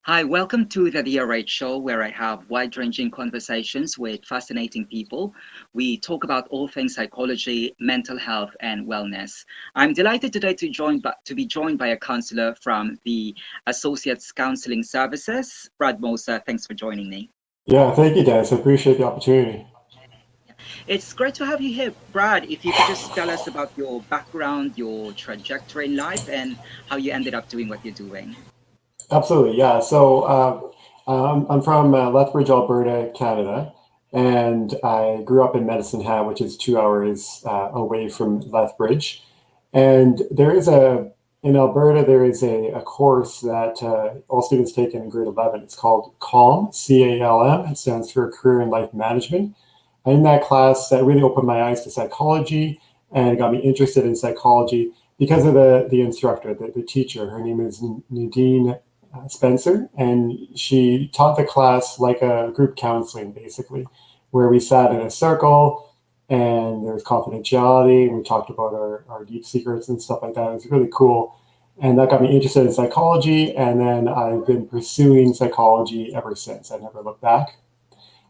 Hi, welcome to the DRH show, where I have wide-ranging conversations with fascinating people. We talk about all things psychology, mental health, and wellness. I'm delighted today to be joined by a counselor from the Associates Counseling Services, Brad Moser. Thanks for joining me. Yeah, thank you, Dennis. I appreciate the opportunity. It's great to have you here, Brad. If you could just tell us about your background, your trajectory in life, and how you ended up doing what you're doing. Absolutely, yeah. I'm from Lethbridge, Alberta, Canada, and I grew up in Medicine Hat, which is 2 hours away from Lethbridge. And in Alberta, there is a course that all students take in grade 11. It's called CALM, C-A-L-M. It stands for Career and Life Management. And in that class, that really opened my eyes to psychology, and it got me interested in psychology because of the instructor, the teacher. Her name is Nadine Spencer, and she taught the class like a group counseling, basically, where we sat in a circle and there was confidentiality and we talked about our deep secrets and stuff like that. It was really cool. And that got me interested in psychology. And then I've been pursuing psychology ever since. I never looked back.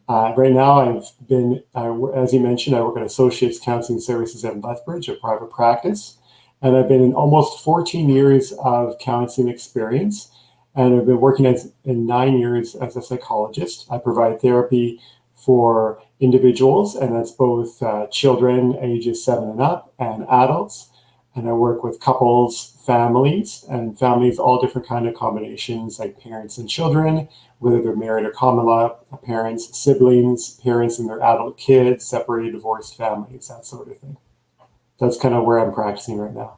Right now, as you mentioned, I work at Associates Counseling Services in Lethbridge, a private practice. And I've been in almost 14 years of counseling experience. And I've been working in 9 years as a psychologist. I provide therapy for individuals, and that's both children ages 7 and up and adults. And I work with couples, families, and families, all different kind of combinations, like parents and children, whether they're married or common law, parents, siblings, parents and their adult kids, separated, divorced families, that sort of thing. That's kind of where I'm practicing right now.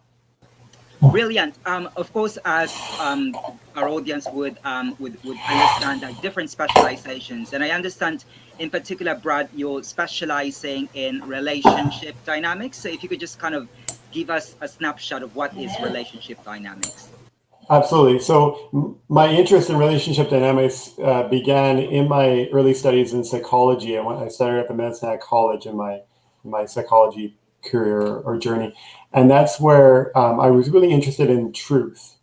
Brilliant. Of course, as our audience would understand that different specializations, and I understand in particular, Brad, you're specializing in relationship dynamics. So if you could just kind of give us a snapshot of what is relationship dynamics. Absolutely. So my interest in relationship dynamics began in my early studies in psychology. And when I started at the Medicine Hat College in my psychology career or journey. And that's where I was really interested in truth.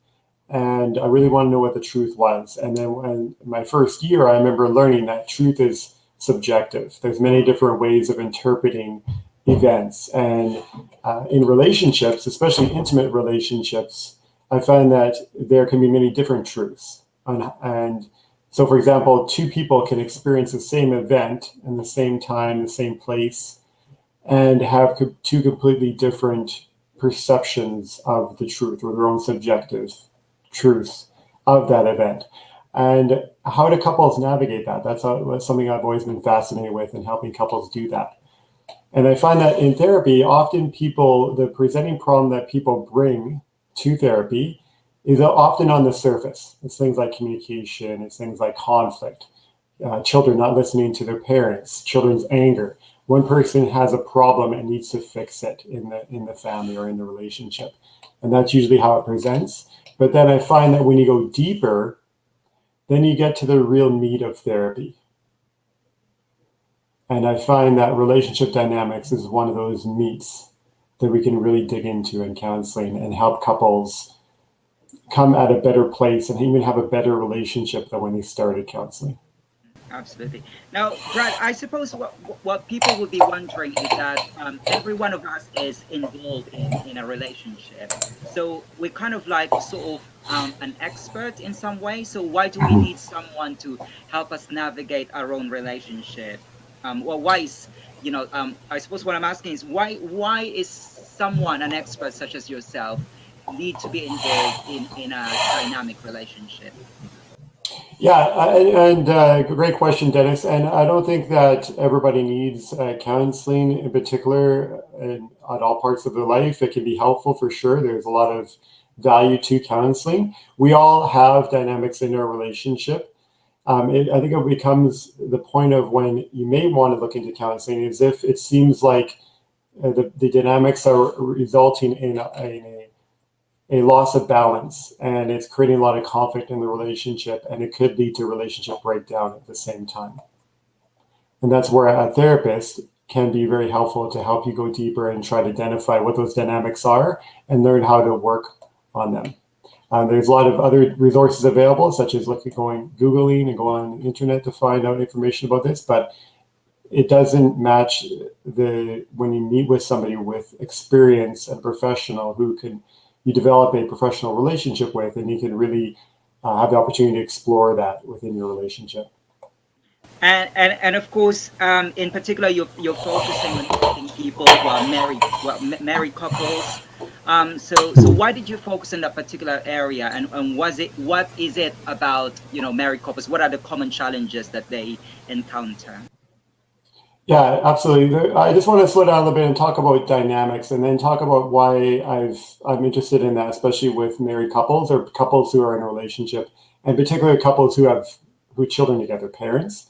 And I really wanted to know what the truth was. And then in my first year, I remember learning that truth is subjective. There's many different ways of interpreting events. And in relationships, especially intimate relationships, I find that there can be many different truths. And so, for example, two people can experience the same event in the same time, the same place, and have two completely different perceptions of the truth or their own subjective truths of that event. And how do couples navigate that? That's something I've always been fascinated with, in helping couples do that. And I find that in therapy, often the presenting problem that people bring to therapy is often on the surface. It's things like communication, it's things like conflict, children not listening to their parents, children's anger. One person has a problem and needs to fix it in the family or in the relationship. And that's usually how it presents. But then I find that when you go deeper, then you get to the real meat of therapy. And I find that relationship dynamics is one of those meats that we can really dig into in counseling and help couples come at a better place and even have a better relationship than when they started counseling. Absolutely. Now, Brad, I suppose what people would be wondering is that every one of us is involved in a relationship. So we're kind of like sort of an expert in some way. So why do we need someone to help us navigate our own relationship? Well, why is, I suppose what I'm asking is why is someone, an expert such as yourself, need to be involved in a dynamic relationship? Yeah, great question, Dennis. And I don't think that everybody needs counseling in particular on all parts of their life. It can be helpful for sure. There's a lot of value to counseling. We all have dynamics in our relationship. I think it becomes the point of when you may want to look into counseling is if it seems like the dynamics are resulting in a loss of balance, and it's creating a lot of conflict in the relationship, and it could lead to relationship breakdown at the same time. And that's where a therapist can be very helpful to help you go deeper and try to identify what those dynamics are and learn how to work on them. There's a lot of other resources available, such as Googling and going on the internet to find out information about this, but it doesn't match when you meet with somebody with experience and professional who you develop a professional relationship with, and you can really have the opportunity to explore that within your relationship. And of course, in particular, you're focusing on helping people who are married couples. So why did you focus on that particular area? And what is it about, married couples? What are the common challenges that they encounter? Yeah, absolutely. I just want to slow down a little bit and talk about dynamics, and then talk about why I'm interested in that, especially with married couples or couples who are in a relationship, and particularly couples who have children together, parents.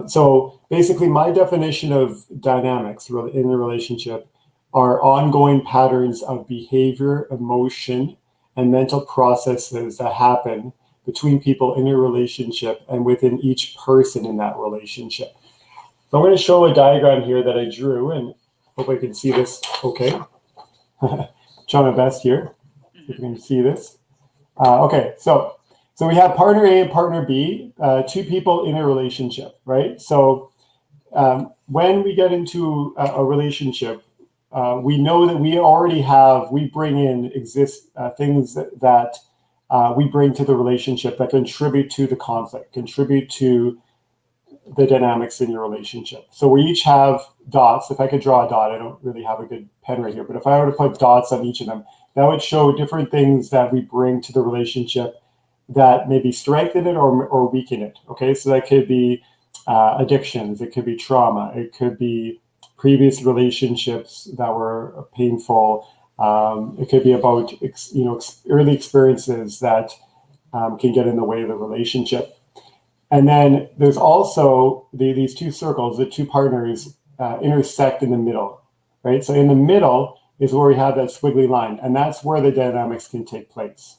So basically, my definition of dynamics in a relationship are ongoing patterns of behavior, emotion, and mental processes that happen between people in a relationship and within each person in that relationship. So I'm going to show a diagram here that I drew, and hope I can see this okay. Try my best here, if you can see this. Okay, so we have partner A and partner B, two people in a relationship, right? So when we get into a relationship, we know that we bring in things that we bring to the relationship that contribute to the conflict, contribute to the dynamics in your relationship. So we each have dots. If I could draw a dot, I don't really have a good pen right here, but if I were to put dots on each of them, that would show different things that we bring to the relationship that maybe strengthen it or weaken it. Okay, so that could be addictions, it could be trauma, it could be previous relationships that were painful. It could be about early experiences that can get in the way of the relationship. And then there's also these two circles, the two partners intersect in the middle, right? So in the middle is where we have that squiggly line, and that's where the dynamics can take place,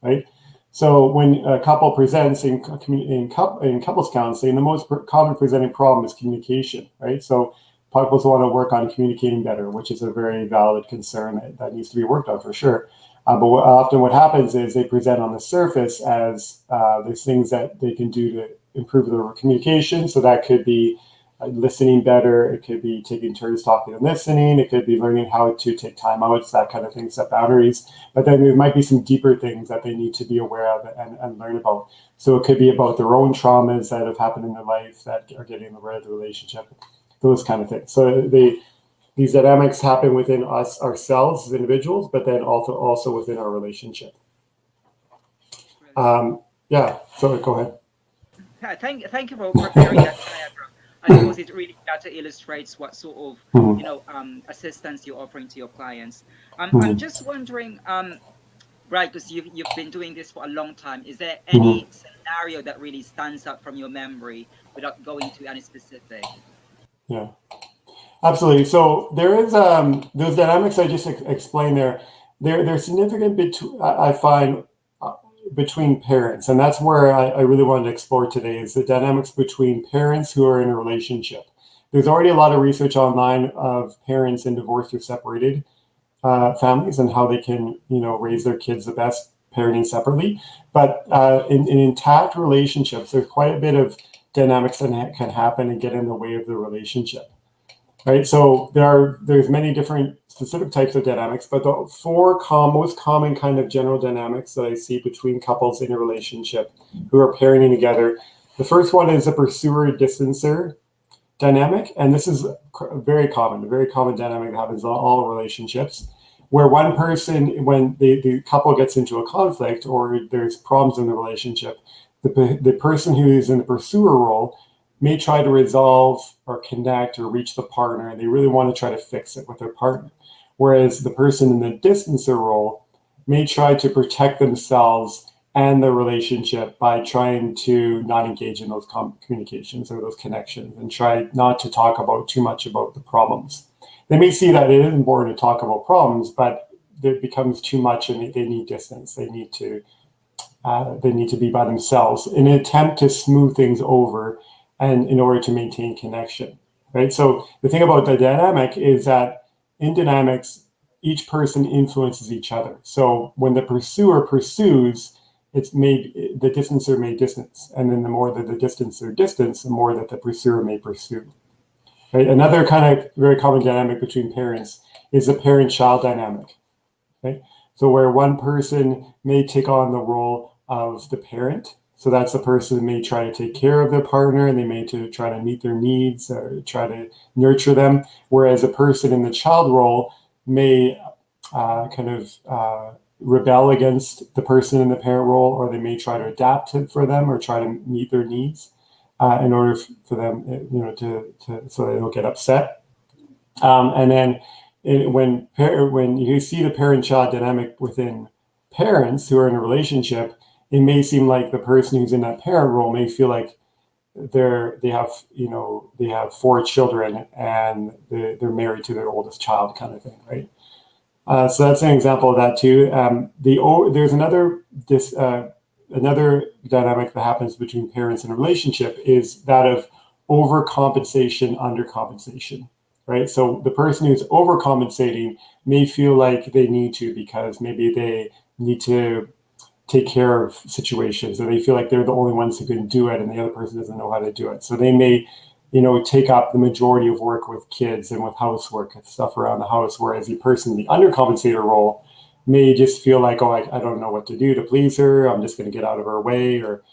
right? So when a couple presents in couples counseling, the most common presenting problem is communication, right? So couples want to work on communicating better, which is a very valid concern that needs to be worked on for sure. But often what happens is they present on the surface as there's things that they can do to improve their communication. So that could be listening better. It could be taking turns talking and listening. It could be learning how to take time outs, that kind of thing, set boundaries. But then there might be some deeper things that they need to be aware of and learn about. So it could be about their own traumas that have happened in their life that are getting in the way of the relationship, those kind of things. So these dynamics happen within ourselves as individuals, but then also within our relationship. Yeah, so go ahead. Thank you for preparing that diagram. I suppose it really better illustrates what sort of assistance you're offering to your clients. I'm just wondering, right, because you've been doing this for a long time. Is there any scenario that really stands out from your memory without going to any specific? Yeah. Absolutely. So there is those dynamics I just explained there. They're significant I find between parents, and that's where I really wanted to explore today is the dynamics between parents who are in a relationship. There's already a lot of research online of parents in divorced or separated families and how they can raise their kids the best parenting separately. But in intact relationships, there's quite a bit of dynamics that can happen and get in the way of the relationship. Right, so there's many different specific types of dynamics, but the four most common kind of general dynamics that I see between couples in a relationship who are parenting together. The first one is a pursuer-distancer dynamic, and this is a very common dynamic that happens in all relationships, where one person, when the couple gets into a conflict or there's problems in the relationship, the person who is in the pursuer role may try to resolve or connect or reach the partner, and they really want to try to fix it with their partner. Whereas the person in the distancer role may try to protect themselves and their relationship by trying to not engage in those communications or those connections and try not to talk about too much about the problems. They may see that it is important to talk about problems, but it becomes too much and they need distance. They need to be by themselves in an attempt to smooth things over and in order to maintain connection, right? So the thing about the dynamic is that in dynamics, each person influences each other. So when the pursuer pursues, the distancer may distance. And then the more that the distancer distance, the more that the pursuer may pursue. Right? Another kind of very common dynamic between parents is the parent-child dynamic. Right? So where one person may take on the role of the parent, so that's the person who may try to take care of their partner, and they may try to meet their needs or try to nurture them, whereas a person in the child role may rebel against the person in the parent role, or they may try to adapt it for them or try to meet their needs in order for them, so they don't get upset. And then when you see the parent-child dynamic within parents who are in a relationship, it may seem like the person who's in that parent role may feel like they have 4 children and they're married to their oldest child, kind of thing, right? So that's an example of that too. There's another dynamic that happens between parents in a relationship is that of overcompensation, undercompensation, right? So the person who's overcompensating may feel like they need to because maybe they need to take care of situations, and they feel like they're the only ones who can do it, and the other person doesn't know how to do it. So they may, take up the majority of work with kids and with housework and stuff around the house, whereas the person in the undercompensator role may just feel like, oh, I don't know what to do to please her. I'm just going to get out of her way, or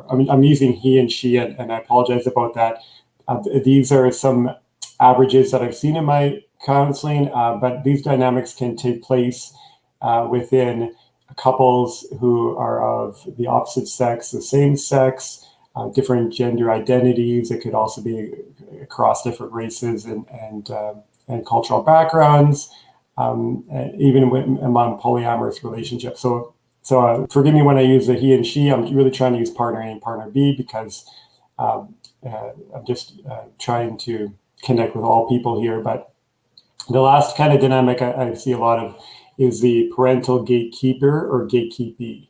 I'm using he and she, and I apologize about that. These are some averages that I've seen in my counseling, but these dynamics can take place within couples who are of the opposite sex, the same sex, different gender identities. It could also be across different races and cultural backgrounds, even among polyamorous relationships. So forgive me when I use the he and she. I'm really trying to use partner A and partner B because I'm just trying to connect with all people here. But the last kind of dynamic I see a lot of is the parental gatekeeper or gatekeepee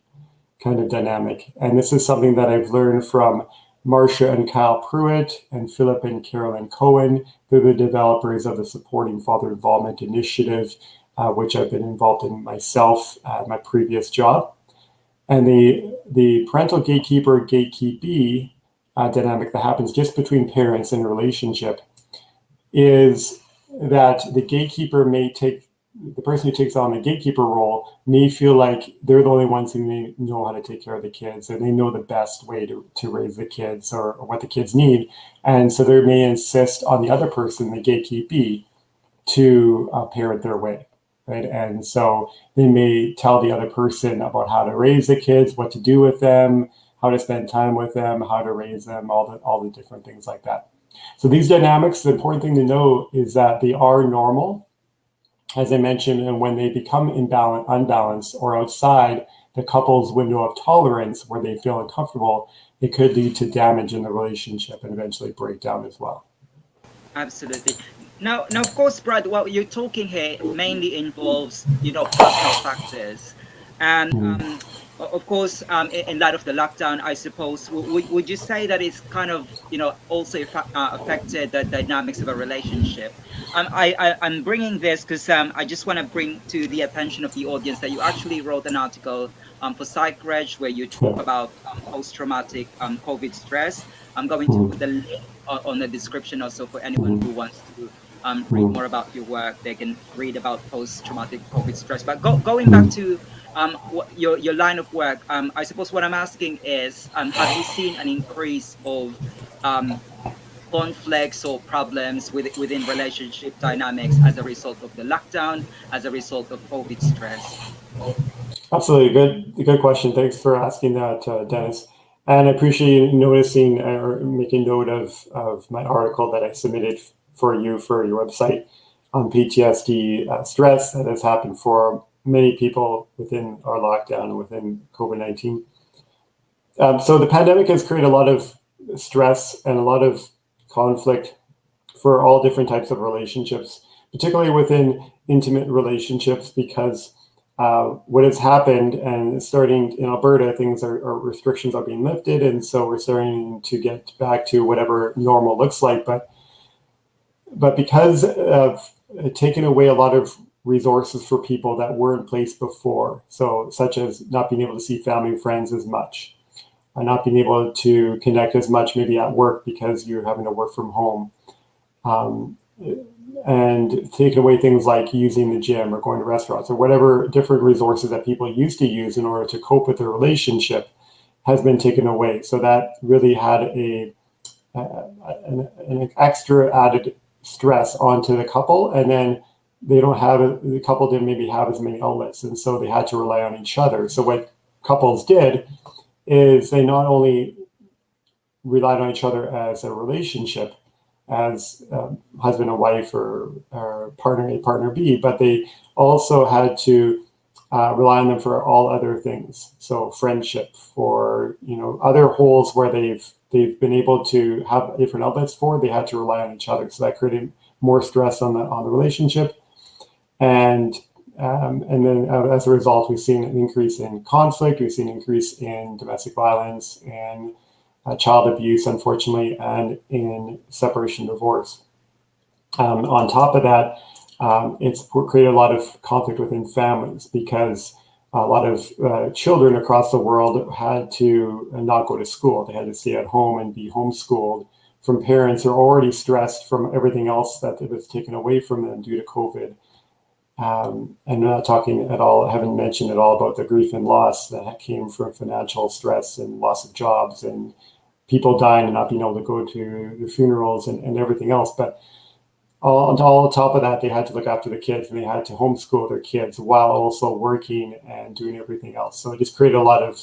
kind of dynamic. And this is something that I've learned from Marcia and Kyle Pruitt and Philip and Carolyn Cohen. They're the developers of the Supporting Father Involvement Initiative, which I've been involved in myself at my previous job. And the parental gatekeeper, gatekeepee dynamic that happens just between parents in a relationship is that the gatekeeper the person who takes on the gatekeeper role may feel like they're the only ones who may know how to take care of the kids, and they know the best way to raise the kids or what the kids need. And so they may insist on the other person, the gatekeepee, to parent their way, right? And so they may tell the other person about how to raise the kids, what to do with them, how to spend time with them, how to raise them, all the different things like that. So these dynamics, the important thing to know is that they are normal, as I mentioned, and when they become unbalanced or outside the couple's window of tolerance where they feel uncomfortable, it could lead to damage in the relationship and eventually breakdown as well. Absolutely. Now, of course, Brad, what you're talking here mainly involves, personal factors. And of course, in light of the lockdown, I suppose, would you say that it's kind of, also affected the dynamics of a relationship? I'm bringing this because I just want to bring to the attention of the audience that you actually wrote an article for PsychReg where you talk about post-traumatic COVID stress. I'm going to put the link on the description also for anyone who wants to read more about your work. They can read about post-traumatic COVID stress. But going back to your line of work, I suppose what I'm asking is, have you seen an increase of conflicts or problems within relationship dynamics as a result of the lockdown, as a result of COVID stress? Absolutely. Good question. Thanks for asking that, Dennis. And I appreciate you noticing or making note of my article that I submitted for your website on PTSD stress that has happened for many people within our lockdown and within COVID-19. So the pandemic has created a lot of stress and a lot of conflict for all different types of relationships, particularly within intimate relationships, because what has happened, and starting in Alberta, restrictions are being lifted, and so we're starting to get back to whatever normal looks like. But because of taking away a lot of resources for people that were in place before. So such as not being able to see family and friends as much, not being able to connect as much maybe at work because you're having to work from home. And taking away things like using the gym or going to restaurants or whatever different resources that people used to use in order to cope with their relationship has been taken away. So that really had an extra added stress onto the couple, and then the couple didn't maybe have as many outlets, and so they had to rely on each other. So what couples did is they not only relied on each other as a relationship, as husband and wife or partner A, partner B, but they also had to rely on them for all other things. So friendship, for other holes where they've been able to have different outlets for, they had to rely on each other. So that created more stress on the relationship, and then as a result, we've seen an increase in conflict, we've seen an increase in domestic violence and child abuse, unfortunately, and in separation divorce. On top of that, it's created a lot of conflict within families because a lot of children across the world had to not go to school. They had to stay at home and be homeschooled from parents who are already stressed from everything else that was taken away from them due to COVID. And I'm not talking at all, I haven't mentioned at all about the grief and loss that came from financial stress and loss of jobs and people dying and not being able to go to the funerals and everything else. But on top of that, they had to look after the kids and they had to homeschool their kids while also working and doing everything else. So it just created a lot of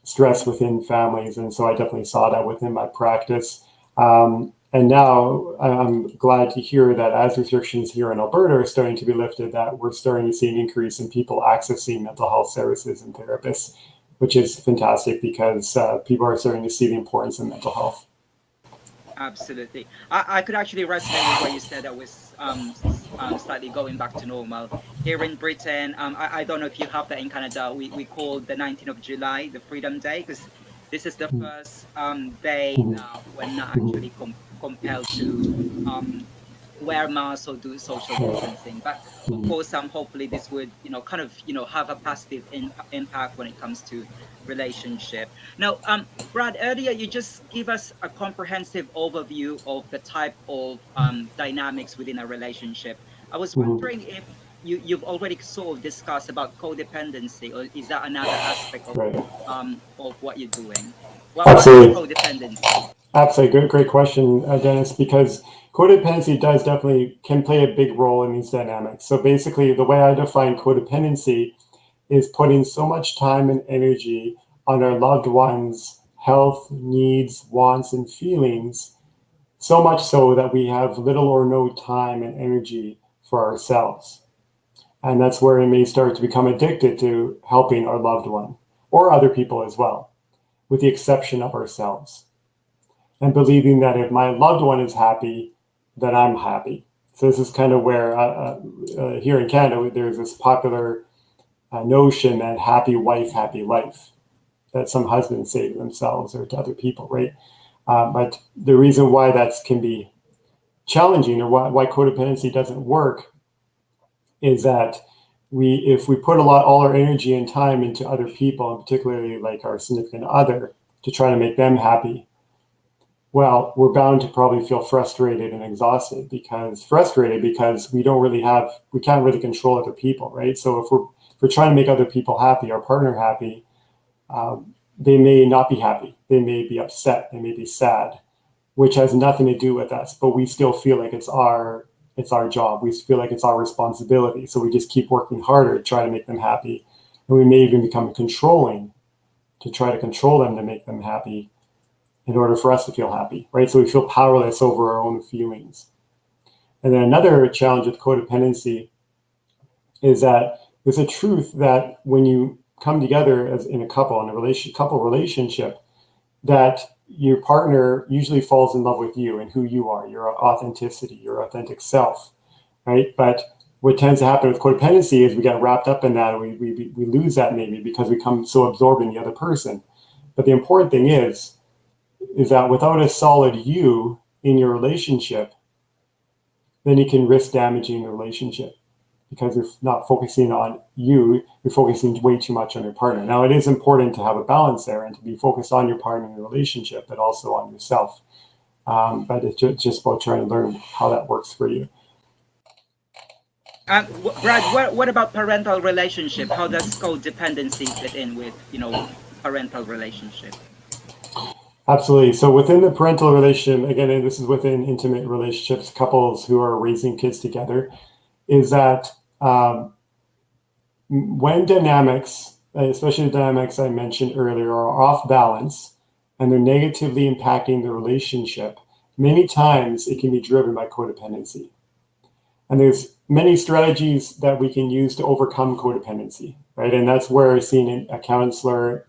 stress within families. And so I definitely saw that within my practice. And now I'm glad to hear that as restrictions here in Alberta are starting to be lifted, that we're starting to see an increase in people accessing mental health services and therapists, which is fantastic because people are starting to see the importance of mental health. Absolutely. I could actually resonate with what you said that was slightly going back to normal. Here in Britain, I don't know if you have that in Canada, we call the 19th of July the Freedom Day, because this is the first day now we're not actually compelled to wear masks or do social distancing. But of course, hopefully this would, kind of, have a positive impact when it comes to relationship. Now, Brad, earlier you just give us a comprehensive overview of the type of dynamics within a relationship. I was wondering if you've already sort of discussed about codependency, or is that another aspect of what you're doing? What is codependency? Absolutely. Great question, Dennis, because codependency can play a big role in these dynamics. So basically, the way I define codependency is putting so much time and energy on our loved ones' health, needs, wants, and feelings, so much so that we have little or no time and energy for ourselves. And that's where we may start to become addicted to helping our loved one or other people as well, with the exception of ourselves. And believing that if my loved one is happy, then I'm happy. So this is kind of where here in Canada, there's this popular notion that happy wife, happy life, that some husbands say to themselves or to other people, right? But the reason why that can be challenging, or why codependency doesn't work, is that if we put all our energy and time into other people, and particularly like our significant other, to try to make them happy, well, we're bound to probably feel frustrated and exhausted because we can't really control other people, right? So if we're trying to make other people happy, our partner happy, they may not be happy. They may be upset. They may be sad, which has nothing to do with us, but we still feel like it's our job. We feel like it's our responsibility. So we just keep working harder to try to make them happy. And we may even become controlling to try to control them to make them happy in order for us to feel happy, right? So we feel powerless over our own feelings. And then another challenge with codependency is that there's a truth that when you come together as in a couple, in a couple relationship, that your partner usually falls in love with you and who you are, your authenticity, your authentic self, right? But what tends to happen with codependency is we get wrapped up in that, and we lose that maybe because we become so absorbed in the other person. But the important thing is that without a solid you in your relationship, then you can risk damaging the relationship. because you're not focusing on you, you're focusing way too much on your partner. Now, it is important to have a balance there and to be focused on your partner in the relationship, but also on yourself. But it's just about trying to learn how that works for you. Brad, what about parental relationship? How does codependency fit in with, parental relationship? Absolutely. So within the parental relationship, again, and this is within intimate relationships, couples who are raising kids together, is that when dynamics, especially the dynamics I mentioned earlier, are off balance and they're negatively impacting the relationship, many times it can be driven by codependency. And there's many strategies that we can use to overcome codependency, right? And that's where seeing a counselor,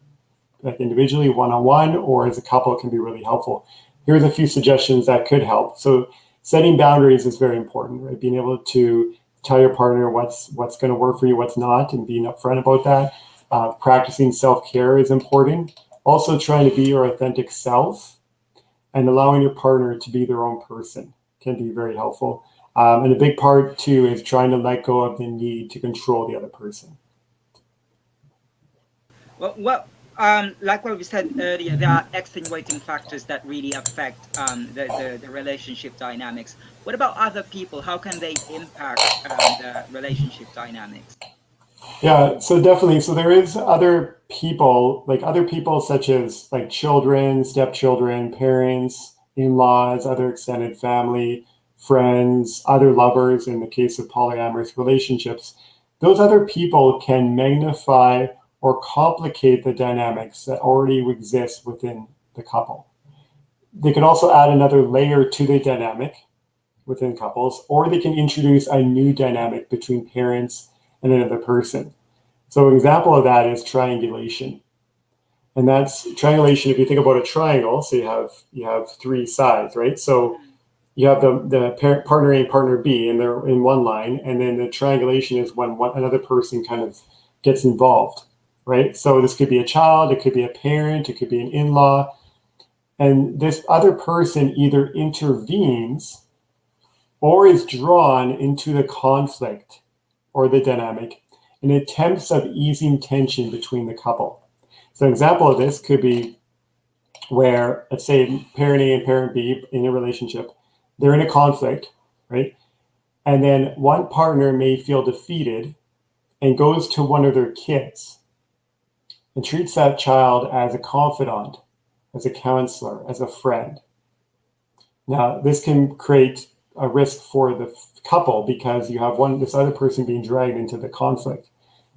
like individually, one-on-one, or as a couple, can be really helpful. Here's a few suggestions that could help. So setting boundaries is very important, right? Being able to tell your partner what's going to work for you, what's not, and being upfront about that. Practicing self-care is important. Also trying to be your authentic self and allowing your partner to be their own person can be very helpful. And a big part too is trying to let go of the need to control the other person. Well, like what we said earlier, there are extenuating factors that really affect the relationship dynamics. What about other people? How can they impact the relationship dynamics? Yeah, so definitely. So there is other people such as like children, stepchildren, parents, in-laws, other extended family, friends, other lovers in the case of polyamorous relationships. Those other people can magnify or complicate the dynamics that already exist within the couple. They could also add another layer to the dynamic within couples, or they can introduce a new dynamic between parents and another person. So an example of that is triangulation. And that's triangulation. If you think about a triangle, so you have three sides, right? So you have the partner A and partner B, and they're in one line, and then the triangulation is when another person kind of gets involved, right? So this could be a child, it could be a parent, it could be an in-law, and this other person either intervenes or is drawn into the conflict or the dynamic in attempts of easing tension between the couple. So an example of this could be where, let's say, parent A and parent B in a relationship, they're in a conflict, right? And then one partner may feel defeated and goes to one of their kids and treats that child as a confidant, as a counselor, as a friend. Now, this can create a risk for the couple because you have this other person being dragged into the conflict.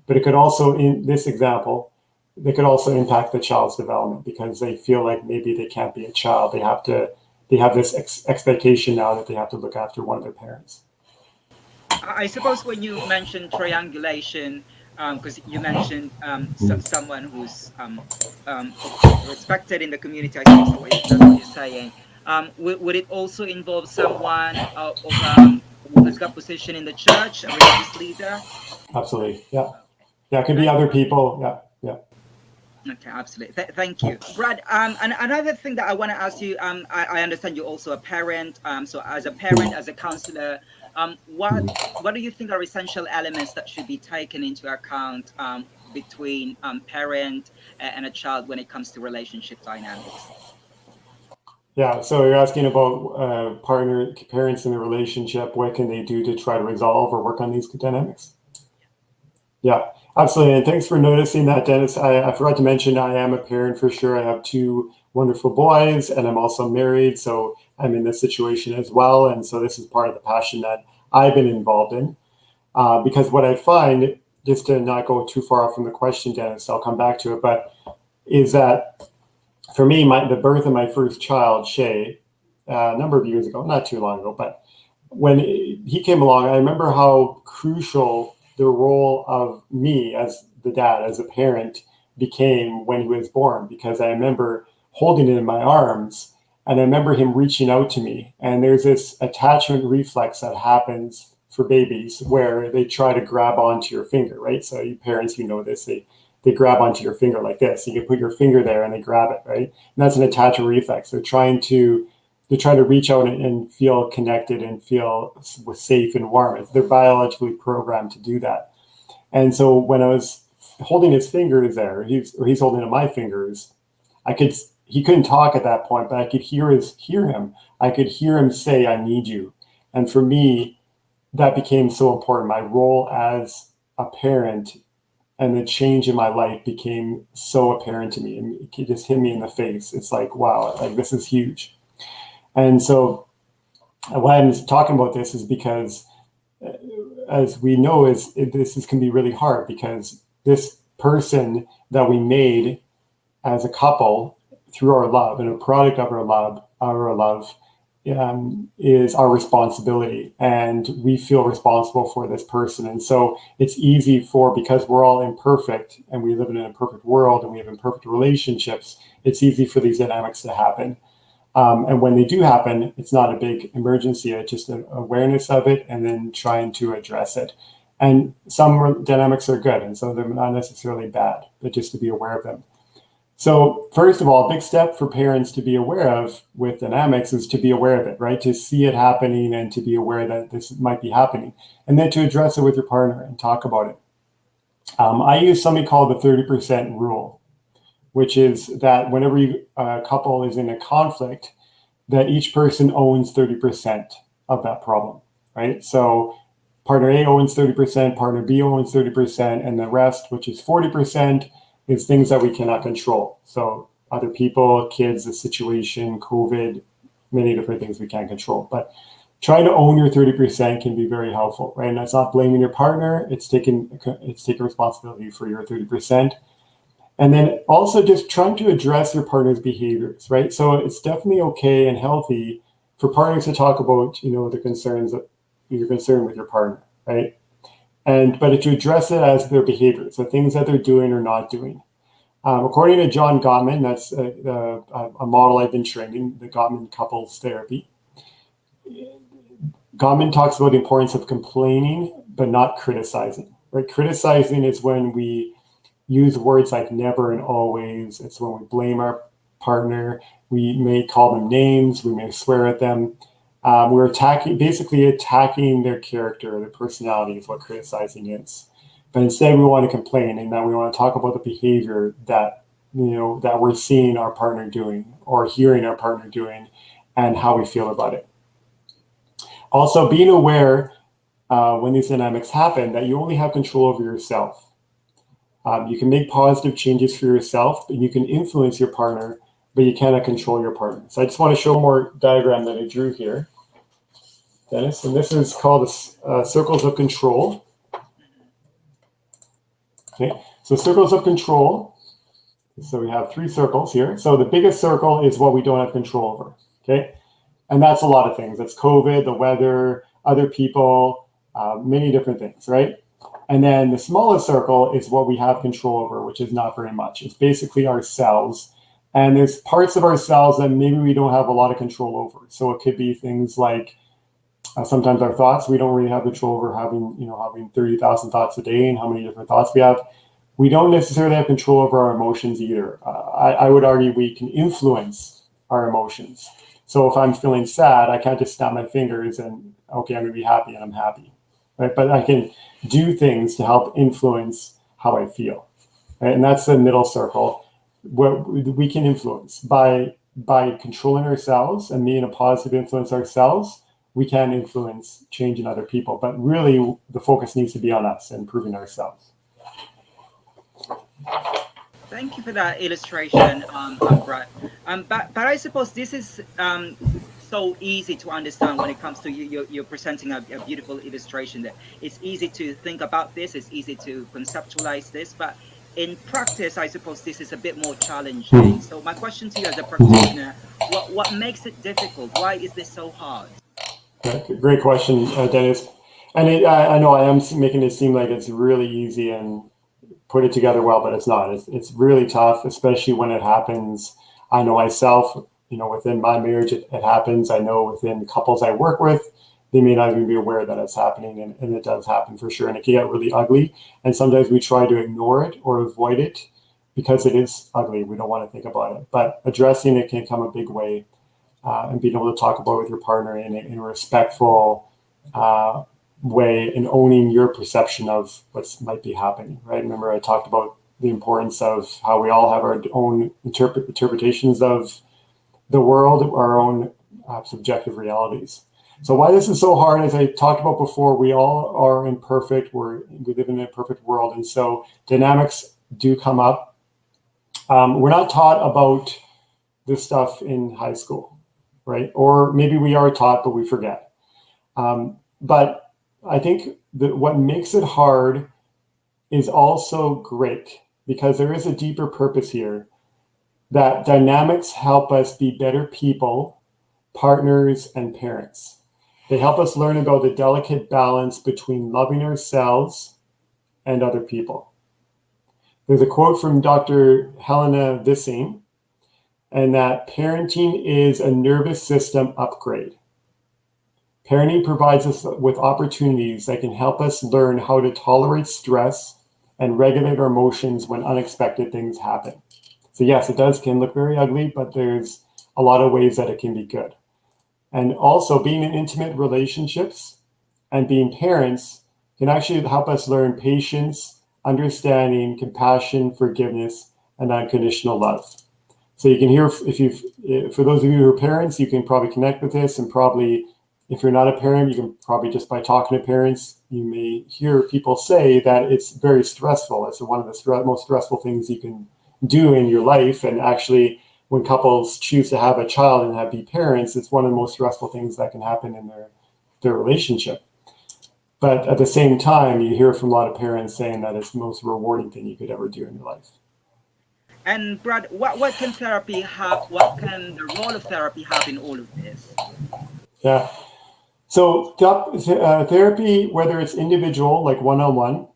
But it could also, in this example, they could also impact the child's development because they feel like maybe they can't be a child. They have this expectation now that they have to look after one of their parents. I suppose when you mentioned triangulation, because you mentioned someone who's respected in the community, I think that's what you're saying. Would it also involve someone who has got position in the church, a religious leader? Absolutely, yeah. Yeah, it could be other people, yeah. Okay, absolutely. Thank you, Brad. And another thing that I want to ask you, I understand you're also a parent. So as a parent, as a counselor, what do you think are essential elements that should be taken into account between parent and a child when it comes to relationship dynamics? Yeah, so you're asking about parents in a relationship. What can they do to try to resolve or work on these dynamics? Yeah, absolutely. And thanks for noticing that, Dennis. I forgot to mention I am a parent for sure. I have two wonderful boys and I'm also married. So I'm in this situation as well. And so this is part of the passion that I've been involved in. Because what I find, just to not go too far off from the question, Dennis, I'll come back to it, but is that for me, the birth of my first child, Shay, a number of years ago, not too long ago, but when he came along, I remember how crucial the role of me as the dad, as a parent, became when he was born, because I remember holding it in my arms and I remember him reaching out to me. And there's this attachment reflex that happens for babies where they try to grab onto your finger, right? So you parents, you know this, they grab onto your finger like this. You can put your finger there and they grab it, right? And that's an attachment reflex. They're trying to They're trying to reach out and feel connected and feel safe and warm. They're biologically programmed to do that. And so when I was holding his fingers there, he's holding my fingers, he couldn't talk at that point, but I could hear him. I could hear him say, "I need you." And for me, that became so important. My role as a parent and the change in my life became so apparent to me, and it just hit me in the face. It's like, wow, like this is huge. And so why I'm talking about this is because, as we know, this can be really hard, because this person that we made as a couple through our love, and a product of our love, is our responsibility, and we feel responsible for this person. And so it's easy because we're all imperfect and we live in an imperfect world and we have imperfect relationships, it's easy for these dynamics to happen. And when they do happen, it's not a big emergency. It's just an awareness of it and then trying to address it. And some dynamics are good, and so they're not necessarily bad, but just to be aware of them. So first of all, a big step for parents to be aware of with dynamics is to be aware of it, right? To see it happening and to be aware that this might be happening, and then to address it with your partner and talk about it. I use something called the 30% rule, which is that whenever a couple is in a conflict, that each person owns 30% of that problem, right? So partner A owns 30%, partner B owns 30%, and the rest, which is 40%, is things that we cannot control. So other people, kids, the situation, COVID, many different things we can't control. But trying to own your 30% can be very helpful, right? And that's not blaming your partner. It's taking responsibility for your 30%. And then also just trying to address your partner's behaviors, right? So it's definitely okay and healthy for partners to talk about, the concerns that you're concerned with your partner, right? But to address it as their behaviors, the things that they're doing or not doing. According to John Gottman, that's a model I've been training, the Gottman couples therapy. Gottman talks about the importance of complaining, but not criticizing, right? Criticizing is when we use words like never and always. It's when we blame our partner. We may call them names. We may swear at them. We're basically attacking their character, their personality is what criticizing is. But instead we want to complain, and that we want to talk about the behavior that, that we're seeing our partner doing or hearing our partner doing and how we feel about it. Also, being aware when these dynamics happen that you only have control over yourself. You can make positive changes for yourself, and you can influence your partner, but you cannot control your partner. So I just want to show more diagram that I drew here, Dennis, and this is called circles of control. Okay, so circles of control. So we have 3 circles here. So the biggest circle is what we don't have control over. Okay, and that's a lot of things. That's COVID, the weather, other people, many different things, right? And then the smallest circle is what we have control over, which is not very much. It's basically ourselves. And there's parts of ourselves that maybe we don't have a lot of control over. So it could be things like sometimes our thoughts, we don't really have control over having 30,000 thoughts a day and how many different thoughts we have. We don't necessarily have control over our emotions either. I would argue we can influence our emotions. So if I'm feeling sad, I can't just snap my fingers and, okay, I'm going to be happy, and I'm happy. Right? But I can do things to help influence how I feel. Right? And that's the middle circle. What we can influence by controlling ourselves and being a positive influence ourselves, we can influence change in other people. But really, the focus needs to be on us and improving ourselves. Thank you for that illustration, Brad. But I suppose this is so easy to understand when it comes to you're presenting a beautiful illustration. That it's easy to think about this, it's easy to conceptualize this, but in practice, I suppose this is a bit more challenging. So my question to you as a practitioner, what makes it difficult? Why is this so hard? Great question, Dennis. And I know I am making it seem like it's really easy and put it together well, but it's not. It's really tough, especially when it happens. I know myself, within my marriage, it happens. I know within couples I work with, they may not even be aware that it's happening, and it does happen for sure. And it can get really ugly. And sometimes we try to ignore it or avoid it because it is ugly. We don't want to think about it. But addressing it can come a big way. and being able to talk about it with your partner in a respectful way, and owning your perception of what might be happening, right? Remember, I talked about the importance of how we all have our own interpretations of the world, our own subjective realities. So why this is so hard, as I talked about before, we all are imperfect. We live in an imperfect world, and so dynamics do come up. We're not taught about this stuff in high school, right? Or maybe we are taught, but we forget. But I think that what makes it hard is also great, because there is a deeper purpose here, that dynamics help us be better people, partners, and parents. They help us learn about the delicate balance between loving ourselves and other people. There's a quote from Dr. Helena Vissing, and that parenting is a nervous system upgrade. Parenting provides us with opportunities that can help us learn how to tolerate stress and regulate our emotions when unexpected things happen. So yes, it can look very ugly, but there's a lot of ways that it can be good. And also, being in intimate relationships and being parents can actually help us learn patience, understanding, compassion, forgiveness, and unconditional love. So you can hear, for those of you who are parents, you can probably connect with this, and probably if you're not a parent, you can probably, just by talking to parents, you may hear people say that it's very stressful. It's one of the most stressful things you can do in your life. And actually, when couples choose to have a child and be parents, it's one of the most stressful things that can happen in their relationship. But at the same time, you hear from a lot of parents saying that it's the most rewarding thing you could ever do in your life. And Brad, what can therapy have? What can the role of therapy have in all of this? Yeah. So therapy, whether it's individual, like one-on-one,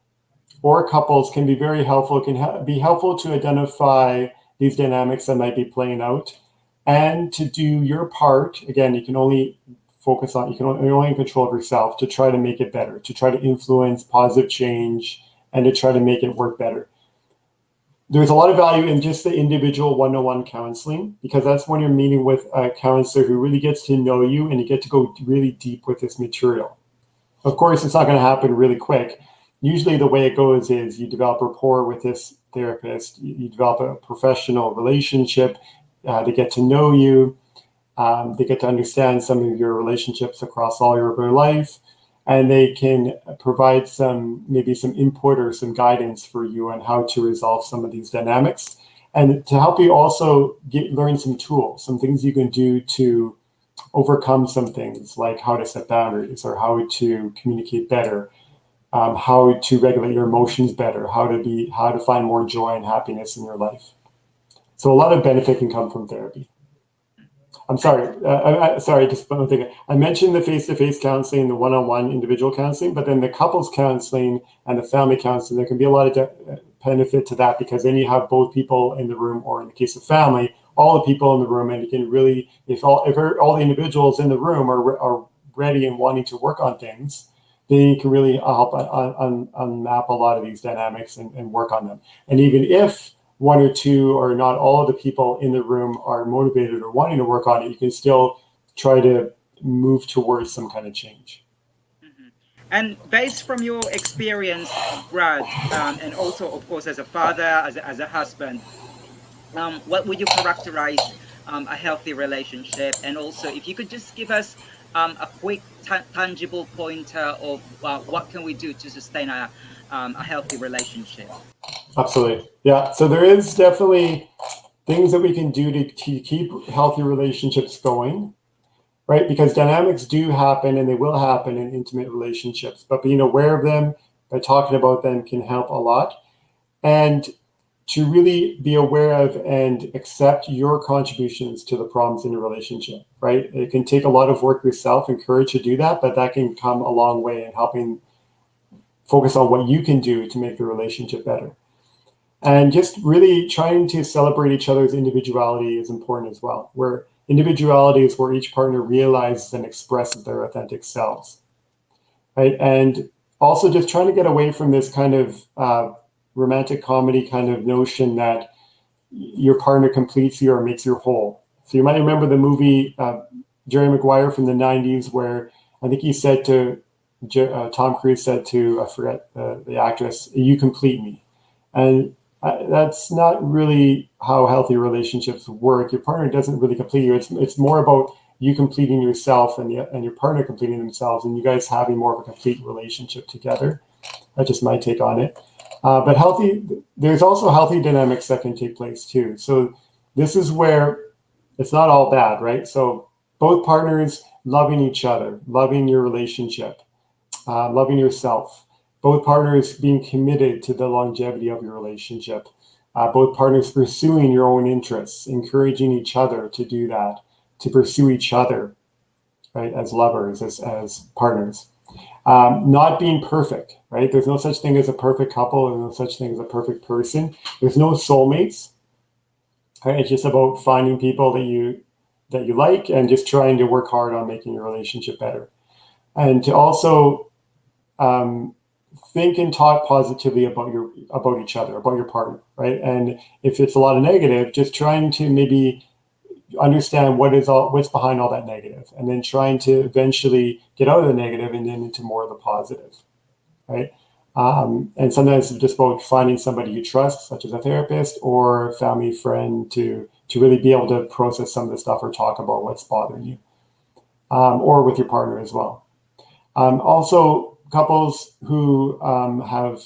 or couples, can be very helpful. It can be helpful to identify these dynamics that might be playing out, and to do your part. Again, you can only you're only in control of yourself, to try to make it better, to try to influence positive change, and to try to make it work better. There's a lot of value in just the individual one-on-one counseling, because that's when you're meeting with a counselor who really gets to know you, and you get to go really deep with this material. Of course, it's not going to happen really quick. Usually the way it goes is you develop rapport with this therapist, you develop a professional relationship, they get to know you, they get to understand some of your relationships across all your life, and they can provide maybe some input or some guidance for you on how to resolve some of these dynamics, and to help you also learn some tools, some things you can do to overcome some things, like how to set boundaries, or how to communicate better, how to regulate your emotions better, how to find more joy and happiness in your life. So a lot of benefit can come from therapy. I'm sorry. Just one thing. I mentioned the face-to-face counseling, the one-on-one individual counseling, but then the couples counseling and the family counseling, there can be a lot of benefit to that, because then you have both people in the room, or in the case of family, all the people in the room, and you can really, if all the individuals in the room are ready and wanting to work on things, then you can really help unmap a lot of these dynamics and work on them. And even if one or two, or not all of the people in the room, are motivated or wanting to work on it, you can still try to move towards some kind of change. Mm-hmm. And based from your experience, Brad, and also, of course, as a father, as a husband, what would you characterize a healthy relationship? And also, if you could just give us a quick, tangible pointer of what can we do to sustain a healthy relationship? Absolutely. Yeah. So there is definitely things that we can do to keep healthy relationships going, right? Because dynamics do happen, and they will happen in intimate relationships, but being aware of them, by talking about them, can help a lot. And to really be aware of and accept your contributions to the problems in your relationship, right? It can take a lot of work yourself and courage to do that, but that can come a long way in helping focus on what you can do to make the relationship better. And just really trying to celebrate each other's individuality is important as well, where individuality is where each partner realizes and expresses their authentic selves, right? And also just trying to get away from this kind of romantic comedy kind of notion that your partner completes you or makes you whole. So you might remember the movie Jerry Maguire from the 90s, where I think he said to Tom Cruise said to, I forget the actress, "You complete me." And that's not really how healthy relationships work. Your partner doesn't really complete you. It's more about you completing yourself and your partner completing themselves, and you guys having more of a complete relationship together. That's just my take on it. But there's also healthy dynamics that can take place too. So this is where it's not all bad, right? So both partners loving each other, loving your relationship, loving yourself, both partners being committed to the longevity of your relationship, both partners pursuing your own interests, encouraging each other to do that, to pursue each other, right, as lovers, as partners. Not being perfect, right? There's no such thing as a perfect couple. There's no such thing as a perfect person. There's no soulmates. Right? It's just about finding people that you like and just trying to work hard on making your relationship better. And to also think and talk positively about each other, about your partner, right? And if it's a lot of negative, just trying to maybe understand what's behind all that negative, and then trying to eventually get out of the negative and then into more of the positive, right? And sometimes it's just about finding somebody you trust, such as a therapist or a family friend, to really be able to process some of the stuff or talk about what's bothering you, or with your partner as well. Also, couples who have,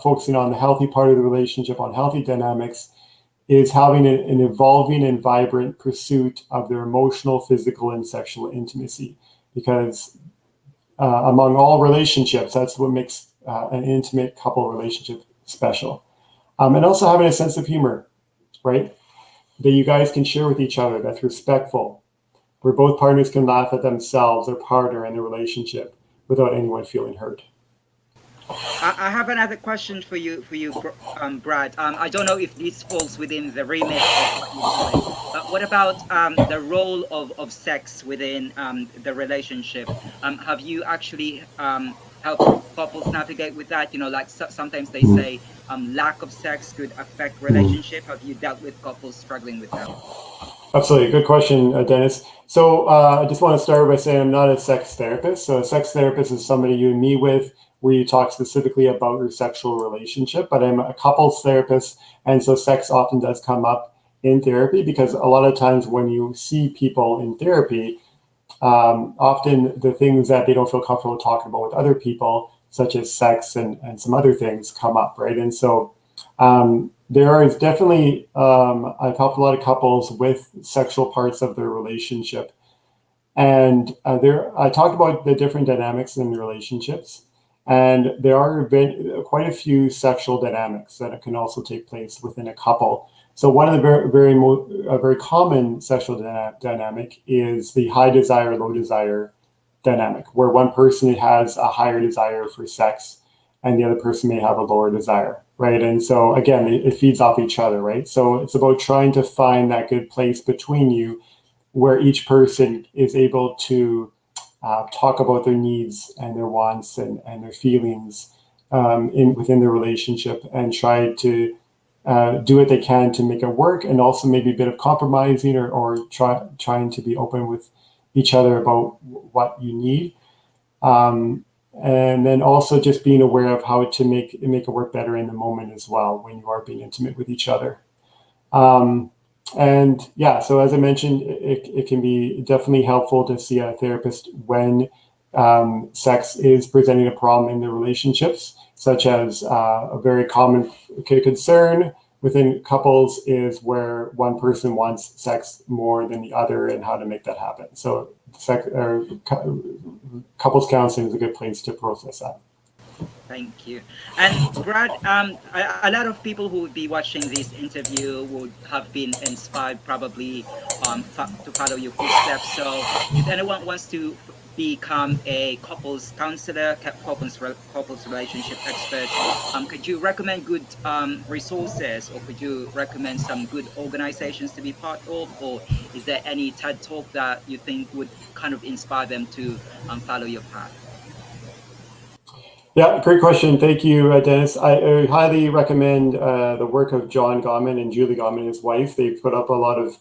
focusing on the healthy part of the relationship, on healthy dynamics, is having an evolving and vibrant pursuit of their emotional, physical, and sexual intimacy. Because among all relationships, that's what makes an intimate couple relationship special. And also having a sense of humor, right? That you guys can share with each other, that's respectful, where both partners can laugh at themselves, their partner, and their relationship without anyone feeling hurt. I have another question for you, Brad. I don't know if this falls within the remit of what you're doing, but what about the role of sex within the relationship? Have you actually helped couples navigate with that? Like sometimes they say lack of sex could affect relationship. Have you dealt with couples struggling with that? Absolutely. Good question, Dennis. So I just want to start by saying I'm not a sex therapist. So a sex therapist is somebody you meet with where you talk specifically about your sexual relationship, but I'm a couples therapist. And so sex often does come up in therapy, because a lot of times when you see people in therapy, often the things that they don't feel comfortable talking about with other people, such as sex and some other things, come up, right? And so there is definitely, I've helped a lot of couples with sexual parts of their relationship. And I talked about the different dynamics in relationships. And there are quite a few sexual dynamics that can also take place within a couple. So one of the very common sexual dynamic is the high desire, low desire dynamic, where one person has a higher desire for sex and the other person may have a lower desire, right? And so again, it feeds off each other, right? So it's about trying to find that good place between you where each person is able to talk about their needs and their wants and their feelings within their relationship, and try to do what they can to make it work, and also maybe a bit of compromising or trying to be open with each other about what you need. And then also just being aware of how to make it work better in the moment as well when you are being intimate with each other. And yeah, so as I mentioned, it can be definitely helpful to see a therapist when sex is presenting a problem in the relationships, such as a very common concern within couples is where one person wants sex more than the other, and how to make that happen. So couples counseling is a good place to process that. Thank you. And Brad, a lot of people who would be watching this interview would have been inspired probably to follow your footsteps. So if anyone wants to become a couples counselor, couples relationship expert, could you recommend good resources, or could you recommend some good organizations to be part of? Or is there any TED Talk that you think would kind of inspire them to follow your path? Yeah, great question. Thank you, Dennis. I highly recommend the work of John Gottman and Julie Gottman, his wife. They've put up a lot of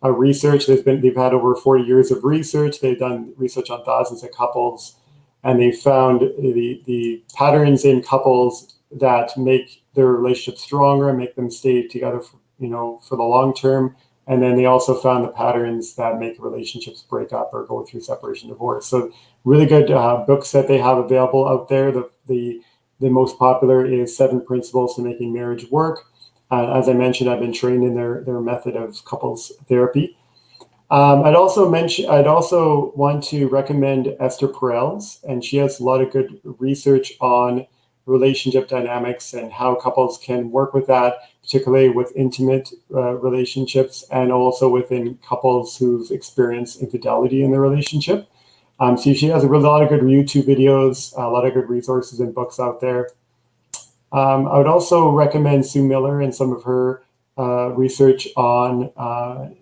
research. They've had over 40 years of research. They've done research on thousands of couples, and they found the patterns in couples that make their relationship stronger and make them stay together for the long term. And then they also found the patterns that make relationships break up or go through separation, divorce. So really good books that they have available out there. The most popular is 7 Principles to Making Marriage Work. As I mentioned, I've been trained in their method of couples therapy. I'd also want to recommend Esther Perel's, and she has a lot of good research on relationship dynamics and how couples can work with that, particularly with intimate relationships and also within couples who've experienced infidelity in their relationship. So she has a lot of good YouTube videos, a lot of good resources and books out there. I would also recommend Sue Miller and some of her research on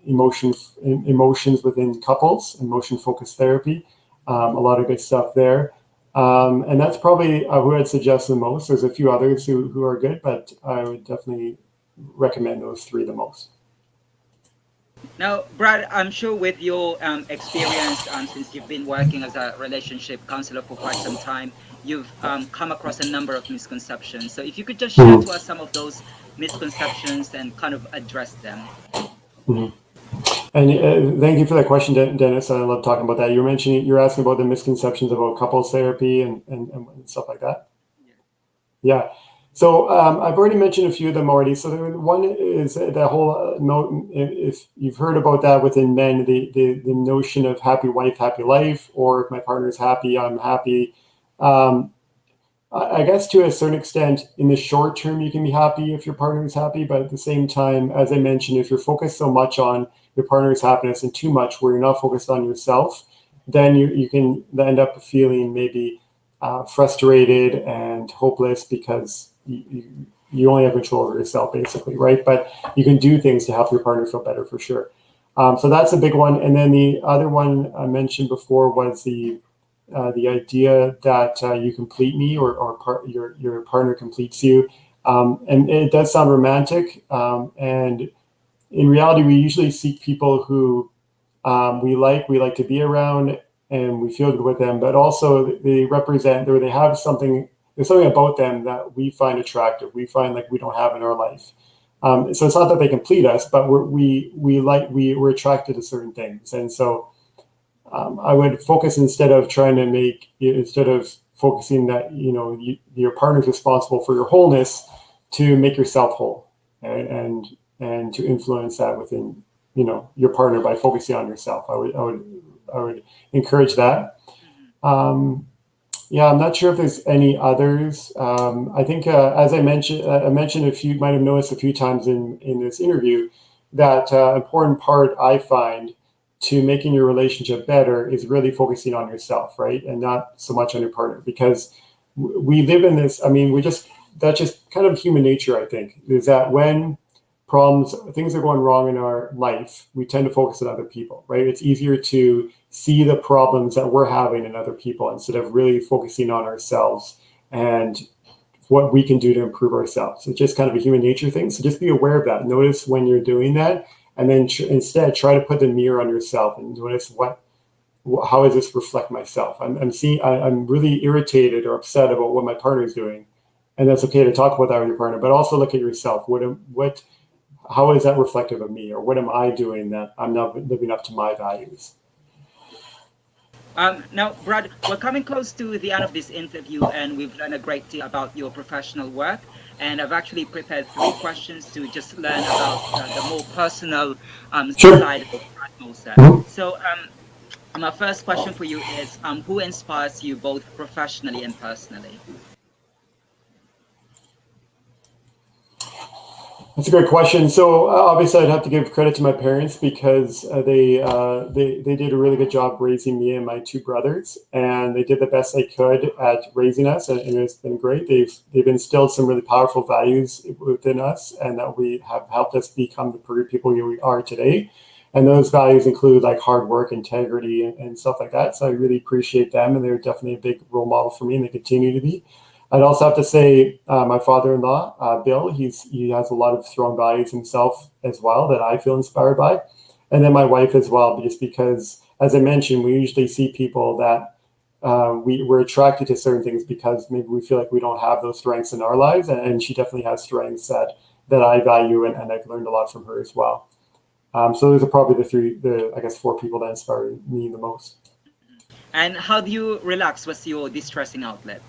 emotions within couples, emotion-focused therapy. A lot of good stuff there. And that's probably who I'd suggest the most. There's a few others who are good, but I would definitely recommend those 3 the most. Now, Brad, I'm sure with your experience since you've been working as a relationship counselor for quite some time, you've come across a number of misconceptions. So if you could just share to us some of those misconceptions and kind of address them. And thank you for that question, Dennis. I love talking about that. You're asking about the misconceptions about couples therapy and stuff like that. Yeah. So I've already mentioned a few of them already. So one is the whole note, if you've heard about that within men, the notion of happy wife, happy life, or if my partner's happy, I'm happy. I guess to a certain extent, in the short term, you can be happy if your partner is happy. But at the same time, as I mentioned, if you're focused so much on your partner's happiness and too much where you're not focused on yourself, then you can end up feeling maybe frustrated and hopeless because you only have control over yourself, basically, right? But you can do things to help your partner feel better for sure. So that's a big one. And then the other one I mentioned before was the idea that you complete me or your partner completes you. And it does sound romantic. And in reality, we usually seek people who we like to be around and we feel good with them, but also they represent or they have something, there's something about them that we find attractive. We find like we don't have in our life. So it's not that they complete us, but we're attracted to certain things. And so I would focus instead of focusing that, your partner's responsible for your wholeness, to make yourself whole and to influence that within, your partner by focusing on yourself. I would encourage that. Yeah, I'm not sure if there's any others. I think, as I mentioned, you might have noticed a few times in this interview, that important part I find to making your relationship better is really focusing on yourself, right? And not so much on your partner, because we live in this, that's just kind of human nature, I think, is that when things are going wrong in our life, we tend to focus on other people, right? It's easier to see the problems that we're having in other people instead of really focusing on ourselves and what we can do to improve ourselves. It's just kind of a human nature thing. So just be aware of that. Notice when you're doing that, and then instead try to put the mirror on yourself and notice how does this reflect myself? I'm really irritated or upset about what my partner is doing, and that's okay to talk about that with your partner. But also look at yourself. How is that reflective of me, or what am I doing that I'm not living up to my values? Now, Brad, we're coming close to the end of this interview, and we've learned a great deal about your professional work. And I've actually prepared 3 questions to just learn about the more personal side of Brad Moser. So my first question for you is, who inspires you both professionally and personally? That's a great question. So obviously, I'd have to give credit to my parents because they did a really good job raising me and my 2 brothers, and they did the best they could at raising us, and it's been great. They've instilled some really powerful values within us, and that we have helped us become the career people we are today. And those values include like hard work, integrity, and stuff like that. So I really appreciate them, and they're definitely a big role model for me, and they continue to be. I'd also have to say my father-in-law, Bill, he has a lot of strong values himself as well that I feel inspired by. and then my wife as well, just because, as I mentioned, we usually see people that we're attracted to certain things because maybe we feel like we don't have those strengths in our lives, and she definitely has strengths that I value, and I've learned a lot from her as well. So those are probably I guess 4 people that inspire me the most. And how do you relax? What's your distressing outlet?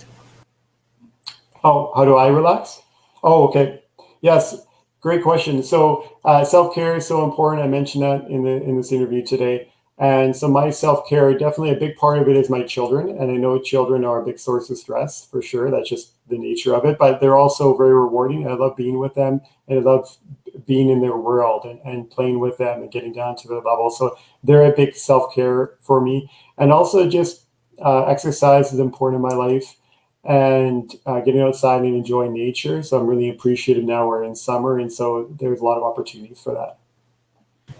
Oh, how do I relax? Oh, okay. Yes, great question. So self-care is so important. I mentioned that in this interview today. And so my self-care, definitely a big part of it is my children. And I know children are a big source of stress for sure. That's just the nature of it. But they're also very rewarding. I love being with them, and I love being in their world, and playing with them and getting down to their level. So they're a big self-care for me. And also just exercise is important in my life, and getting outside and enjoying nature. So I'm really appreciative now we're in summer, and so there's a lot of opportunities for that.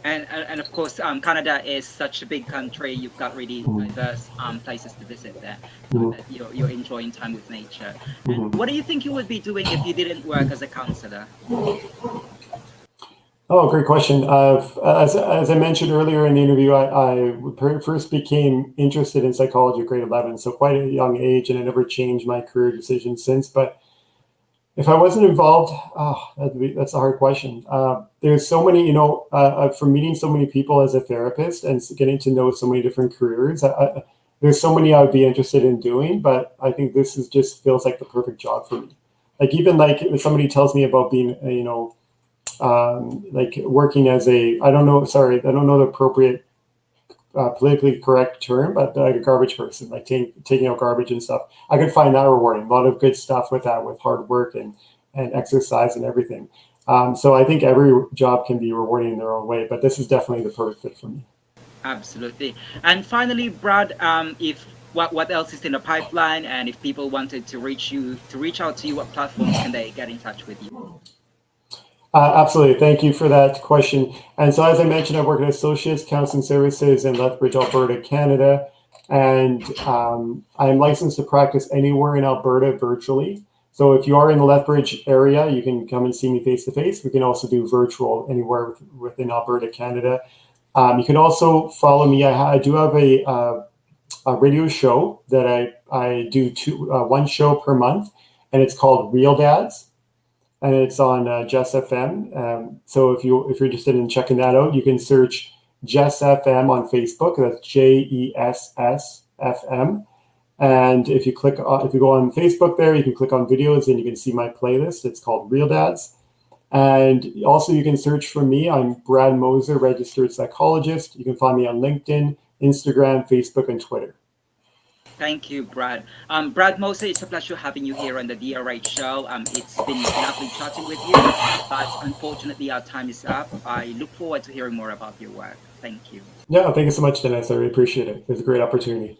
And of course, Canada is such a big country. You've got really diverse places to visit there, so that you're enjoying time with nature. And what do you think you would be doing if you didn't work as a counselor? Oh, great question. As I mentioned earlier in the interview, I first became interested in psychology at grade 11, so quite a young age, and I never changed my career decision since. But if I wasn't involved, that's a hard question. There's so many, from meeting so many people as a therapist and getting to know so many different careers, there's so many I would be interested in doing, but I think this is just feels like the perfect job for me. Like, even like if somebody tells me about being, like working as I don't know the appropriate politically correct term, but like a garbage person, like taking out garbage and stuff. I could find that rewarding. A lot of good stuff with that, with hard work and exercise and everything. So I think every job can be rewarding in their own way, but this is definitely the perfect fit for me. Absolutely. And finally, Brad, if what else is in the pipeline, and if people wanted to reach out to you, what platforms can they get in touch with you? Absolutely. Thank you for that question. And so, as I mentioned, I work at Associates Counseling Services in Lethbridge, Alberta, Canada. And I'm licensed to practice anywhere in Alberta virtually. So if you are in the Lethbridge area, you can come and see me face to face. We can also do virtual anywhere within Alberta, Canada. You can also follow me. I do have a radio show that I do one show per month, and it's called Real Dads, and it's on Jess FM. So if you're interested in checking that out, you can search Jess FM on Facebook. That's JESS FM. And if you go on Facebook there, you can click on videos and you can see my playlist. It's called Real Dads. And also you can search for me. I'm Brad Moser, registered psychologist. You can find me on LinkedIn, Instagram, Facebook, and Twitter. Thank you, Brad. Brad Moser, it's a pleasure having you here on the DRH show. It's been lovely chatting with you, but unfortunately our time is up. I look forward to hearing more about your work. Thank you. Yeah, thank you so much, Dennis. I really appreciate it. It was a great opportunity.